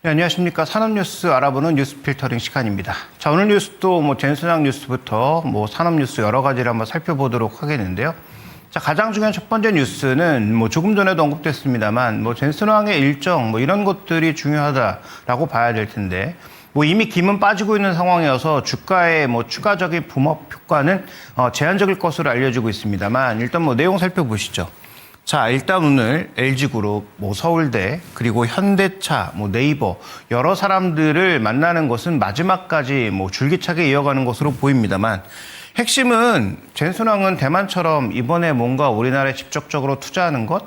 네, 안녕하십니까. 산업뉴스 알아보는 뉴스 필터링 시간입니다. 자, 오늘 뉴스도 젠슨항 뉴스부터 산업뉴스 여러 가지를 한번 살펴보도록 하겠는데요. 자, 가장 중요한 첫 번째 뉴스는 조금 전에도 언급됐습니다만 젠슨항의 일정 이런 것들이 중요하다라고 봐야 될 텐데 이미 김은 빠지고 있는 상황이어서 주가의 추가적인 붐업 효과는 제한적일 것으로 알려지고 있습니다만 일단 내용 살펴보시죠. 자, 일단 오늘 LG그룹, 서울대, 그리고 현대차, 네이버 여러 사람들을 만나는 것은 마지막까지 줄기차게 이어가는 것으로 보입니다만 핵심은 젠슨항은 대만처럼 이번에 뭔가 우리나라에 직접적으로 투자하는 것,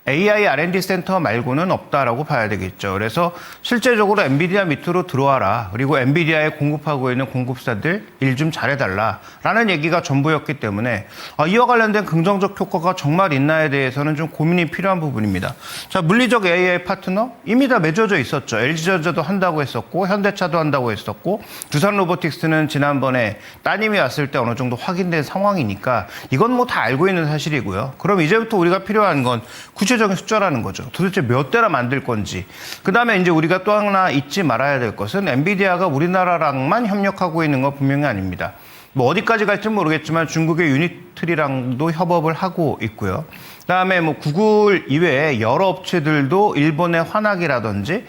AI R&D 센터 말고는 없다라고 봐야 되겠죠. 그래서 실제적으로 엔비디아 밑으로 들어와라. 그리고 엔비디아에 공급하고 있는 공급사들 일 좀 잘해달라라는 얘기가 전부였기 때문에 이와 관련된 긍정적 효과가 정말 있나에 대해서는 좀 고민이 필요한 부분입니다. 자, 물리적 AI 파트너 이미 다 맺어져 있었죠. LG전자도 한다고 했었고 현대차도 한다고 했었고 두산로보틱스는 지난번에 따님이 왔을 때 어느 정도 확인된 상황이니까 이건 다 알고 있는 사실이고요. 그럼 이제부터 우리가 필요한 건 구체적인 숫자라는 거죠. 도대체 몇 대나 만들 건지. 그다음에 이제 우리가 또 하나 잊지 말아야 될 것은 엔비디아가 우리나라랑만 협력하고 있는 건 분명히 아닙니다. 어디까지 갈지 모르겠지만 중국의 유니트리랑도 협업을 하고 있고요. 그다음에 구글 이외에 여러 업체들도 일본의 환학이라든지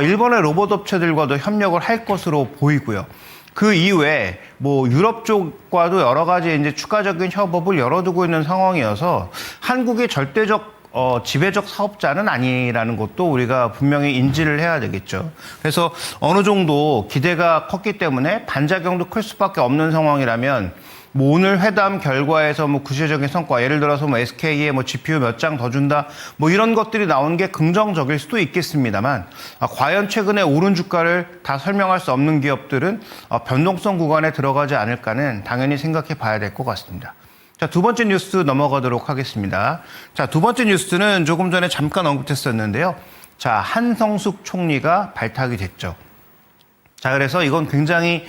일본의 로봇 업체들과도 협력을 할 것으로 보이고요. 그 이후에 유럽 쪽과도 여러 가지 이제 추가적인 협업을 열어두고 있는 상황이어서 한국의 절대적 지배적 사업자는 아니라는 것도 우리가 분명히 인지를 해야 되겠죠. 그래서 어느 정도 기대가 컸기 때문에 반작용도 클 수밖에 없는 상황이라면 오늘 회담 결과에서 구체적인 성과, 예를 들어서 SK에 GPU 몇 장 더 준다, 이런 것들이 나오는 게 긍정적일 수도 있겠습니다만, 과연 최근에 오른 주가를 다 설명할 수 없는 기업들은 변동성 구간에 들어가지 않을까는 당연히 생각해 봐야 될 것 같습니다. 자, 두 번째 뉴스 넘어가도록 하겠습니다. 자, 두 번째 뉴스는 조금 전에 잠깐 언급했었는데요. 자, 한성숙 총리가 발탁이 됐죠. 자, 그래서 이건 굉장히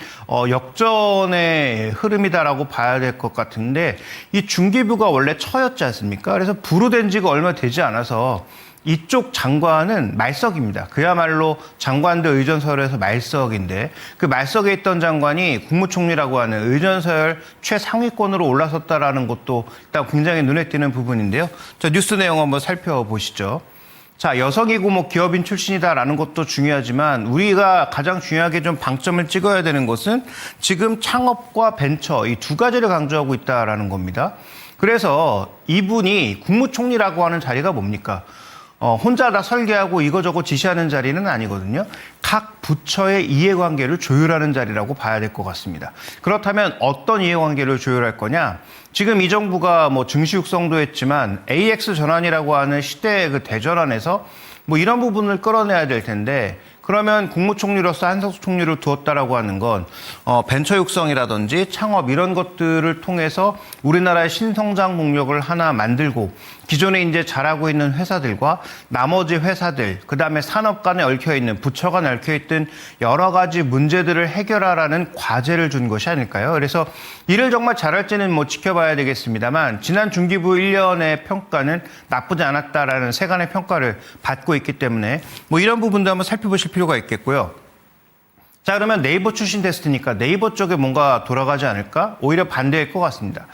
역전의 흐름이다라고 봐야 될 것 같은데 이 중기부가 원래 처였지 않습니까? 그래서 부르된 지가 얼마 되지 않아서 이쪽 장관은 말석입니다. 그야말로 장관들 의전서열에서 말석인데 그 말석에 있던 장관이 국무총리라고 하는 의전서열 최상위권으로 올라섰다라는 것도 일단 굉장히 눈에 띄는 부분인데요. 자, 뉴스 내용 한번 살펴보시죠. 자, 여성이고 기업인 출신이다라는 것도 중요하지만 우리가 가장 중요하게 좀 방점을 찍어야 되는 것은 지금 창업과 벤처 이 두 가지를 강조하고 있다라는 겁니다. 그래서 이분이 국무총리라고 하는 자리가 뭡니까? 혼자 다 설계하고 이거저거 지시하는 자리는 아니거든요. 각 부처의 이해관계를 조율하는 자리라고 봐야 될 것 같습니다. 그렇다면 어떤 이해관계를 조율할 거냐? 지금 이 정부가 증시 육성도 했지만 AX 전환이라고 하는 시대의 그 대전환에서 이런 부분을 끌어내야 될 텐데 그러면 국무총리로서 한성숙 총리를 두었다라고 하는 건 벤처 육성이라든지 창업 이런 것들을 통해서 우리나라의 신성장 동력을 하나 만들고 기존에 이제 잘하고 있는 회사들과 나머지 회사들, 그다음에 산업 간에 얽혀 있는 부처 간에 얽혀 있던 여러 가지 문제들을 해결하라는 과제를 준 것이 아닐까요? 그래서 이를 정말 잘할지는 지켜봐야 되겠습니다만 지난 중기부 1년의 평가는 나쁘지 않았다라는 세간의 평가를 받고 있기 때문에 이런 부분도 한번 살펴보실 필요가 있겠고요. 자, 그러면 네이버 출신 됐으니까 네이버 쪽에 뭔가 돌아가지 않을까? 오히려 반대일 것 같습니다.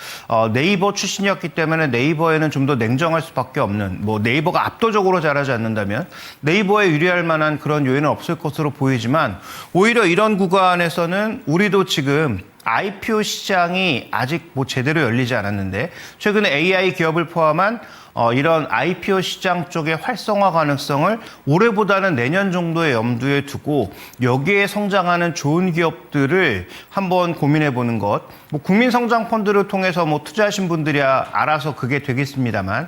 네이버 출신이었기 때문에 네이버에는 좀 더 냉정할 수밖에 없는, 네이버가 압도적으로 잘하지 않는다면 네이버에 유리할 만한 그런 요인은 없을 것으로 보이지만 오히려 이런 구간에서는 우리도 지금 IPO 시장이 아직 제대로 열리지 않았는데 최근에 AI 기업을 포함한 이런 IPO 시장 쪽의 활성화 가능성을 올해보다는 내년 정도에 염두에 두고 여기에 성장하는 좋은 기업들을 한번 고민해 보는 것. 국민성장펀드를 통해서 투자하신 분들이야 알아서 그게 되겠습니다만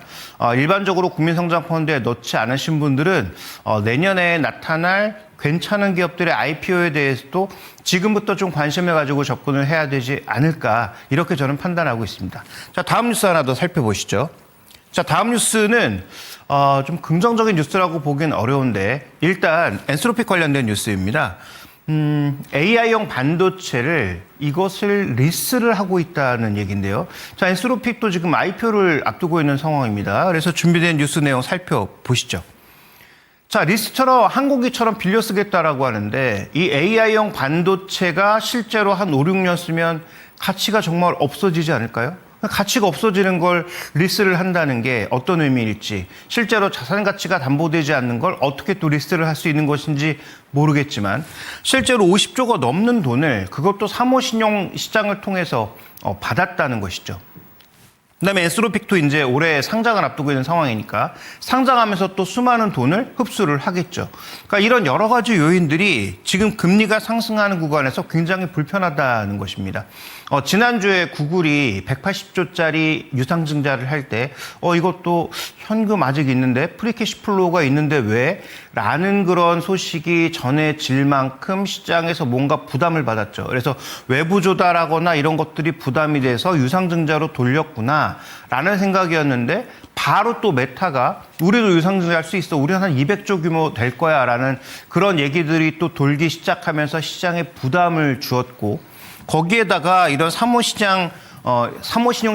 일반적으로 국민성장펀드에 넣지 않으신 분들은 내년에 나타날 괜찮은 기업들의 IPO에 대해서도 지금부터 좀 관심을 가지고 접근을 해야 되지 않을까 이렇게 저는 판단하고 있습니다. 자, 다음 뉴스 하나 더 살펴보시죠. 자, 다음 뉴스는 좀 긍정적인 뉴스라고 보기는 어려운데 일단 엔스로픽 관련된 뉴스입니다. AI용 반도체를 이것을 리스를 하고 있다는 얘기인데요. 자, 엔스로픽도 지금 IPO를 앞두고 있는 상황입니다. 그래서 준비된 뉴스 내용 살펴보시죠. 자, 리스트처럼 항공기처럼 빌려 쓰겠다라고 하는데 이 AI용 반도체가 실제로 한 5, 6년 쓰면 가치가 정말 없어지지 않을까요? 가치가 없어지는 걸 리스트를 한다는 게 어떤 의미일지, 실제로 자산 가치가 담보되지 않는 걸 어떻게 또 리스트를 할 수 있는 것인지 모르겠지만 실제로 50조가 넘는 돈을 그것도 사모신용 시장을 통해서 받았다는 것이죠. 그다음에 에스로픽도 이제 올해 상장을 앞두고 있는 상황이니까 상장하면서 또 수많은 돈을 흡수를 하겠죠. 그러니까 이런 여러 가지 요인들이 지금 금리가 상승하는 구간에서 굉장히 불편하다는 것입니다. 지난주에 구글이 180조짜리 유상증자를 할 때 이것도 현금 아직 있는데 프리캐시 플로우가 있는데 왜? 라는 그런 소식이 전해질 만큼 시장에서 뭔가 부담을 받았죠. 그래서 외부 조달하거나 이런 것들이 부담이 돼서 유상증자로 돌렸구나 라는 생각이었는데 바로 또 메타가 우리도 유상증자할 수 있어. 우리는 한 200조 규모 될 거야 라는 그런 얘기들이 또 돌기 시작하면서 시장에 부담을 주었고, 거기에다가 이런 사모신용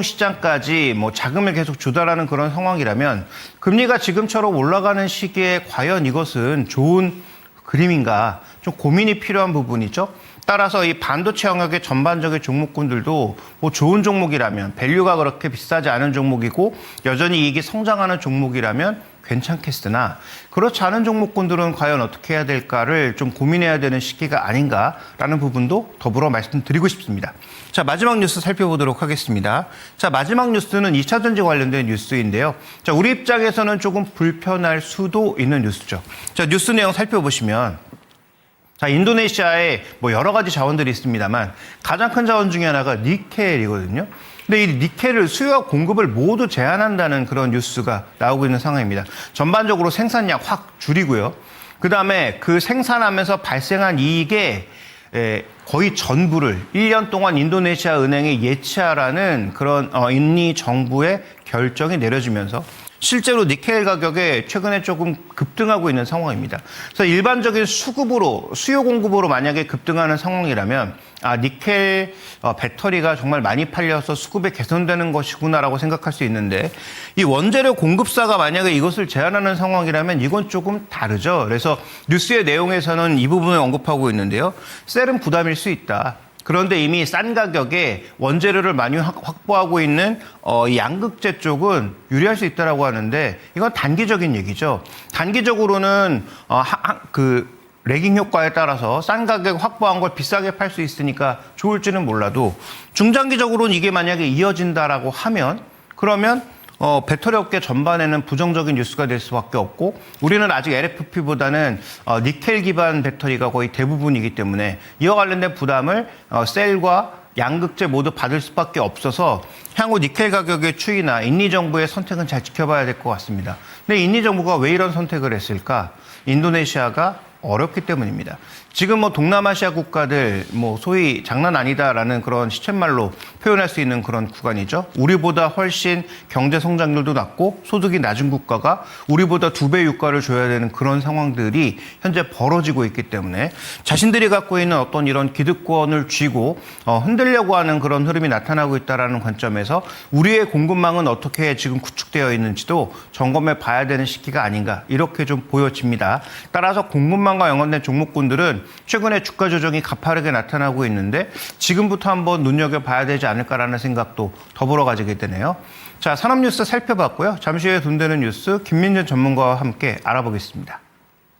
시장까지 뭐 자금을 계속 조달하는 그런 상황이라면 금리가 지금처럼 올라가는 시기에 과연 이것은 좋은 그림인가 좀 고민이 필요한 부분이죠. 따라서 이 반도체 영역의 전반적인 종목군들도 뭐 좋은 종목이라면, 밸류가 그렇게 비싸지 않은 종목이고 여전히 이익이 성장하는 종목이라면 괜찮겠으나 그렇지 않은 종목군들은 과연 어떻게 해야 될까를 좀 고민해야 되는 시기가 아닌가라는 부분도 더불어 말씀드리고 싶습니다. 자, 마지막 뉴스 살펴보도록 하겠습니다. 자, 마지막 뉴스는 2차전지 관련된 뉴스인데요. 자, 우리 입장에서는 조금 불편할 수도 있는 뉴스죠. 자, 뉴스 내용 살펴보시면, 자, 인도네시아에 뭐 여러 가지 자원들이 있습니다만 가장 큰 자원 중에 하나가 니켈이거든요. 근데 이 니켈을 수요와 공급을 모두 제한한다는 그런 뉴스가 나오고 있는 상황입니다. 전반적으로 생산량 확 줄이고요. 그다음에 그 생산하면서 발생한 이익의 거의 전부를 1년 동안 인도네시아 은행에 예치하라는 그런 인도 정부의 결정이 내려지면서 실제로 니켈 가격에 최근에 조금 급등하고 있는 상황입니다. 그래서 일반적인 수요 공급으로 만약에 급등하는 상황이라면 니켈 배터리가 정말 많이 팔려서 수급이 개선되는 것이구나라고 생각할 수 있는데, 이 원재료 공급사가 만약에 이것을 제한하는 상황이라면 이건 조금 다르죠. 그래서 뉴스의 내용에서는 이 부분을 언급하고 있는데요. 셀은 부담일 수 있다. 그런데 이미 싼 가격에 원재료를 많이 확보하고 있는 이 양극재 쪽은 유리할 수 있다라고 하는데, 이건 단기적인 얘기죠. 단기적으로는 레깅 효과에 따라서 싼 가격 확보한 걸 비싸게 팔 수 있으니까 좋을지는 몰라도, 중장기적으로는 이게 만약에 이어진다라고 하면 그러면 배터리 업계 전반에는 부정적인 뉴스가 될 수밖에 없고, 우리는 아직 LFP보다는 니켈 기반 배터리가 거의 대부분이기 때문에 이와 관련된 부담을 셀과 양극재 모두 받을 수밖에 없어서 향후 니켈 가격의 추이나 인도 정부의 선택은 잘 지켜봐야 될 것 같습니다. 근데 인도 정부가 왜 이런 선택을 했을까? 인도네시아가 어렵기 때문입니다. 지금 뭐 동남아시아 국가들 소위 장난 아니다라는 그런 시쳇말로 표현할 수 있는 그런 구간이죠. 우리보다 훨씬 경제 성장률도 낮고 소득이 낮은 국가가 우리보다 2배 유가를 줘야 되는 그런 상황들이 현재 벌어지고 있기 때문에 자신들이 갖고 있는 어떤 이런 기득권을 쥐고 흔들려고 하는 그런 흐름이 나타나고 있다는 관점에서 우리의 공급망은 어떻게 지금 구축되어 있는지도 점검해 봐야 되는 시기가 아닌가, 이렇게 좀 보여집니다. 따라서 공급망과 연관된 종목군들은 최근에 주가 조정이 가파르게 나타나고 있는데 지금부터 한번 눈여겨봐야 되지 않을까라는 생각도 더불어 가지게 되네요. 자, 산업뉴스 살펴봤고요. 잠시 후에 돈 되는 뉴스 김민준 전문가와 함께 알아보겠습니다.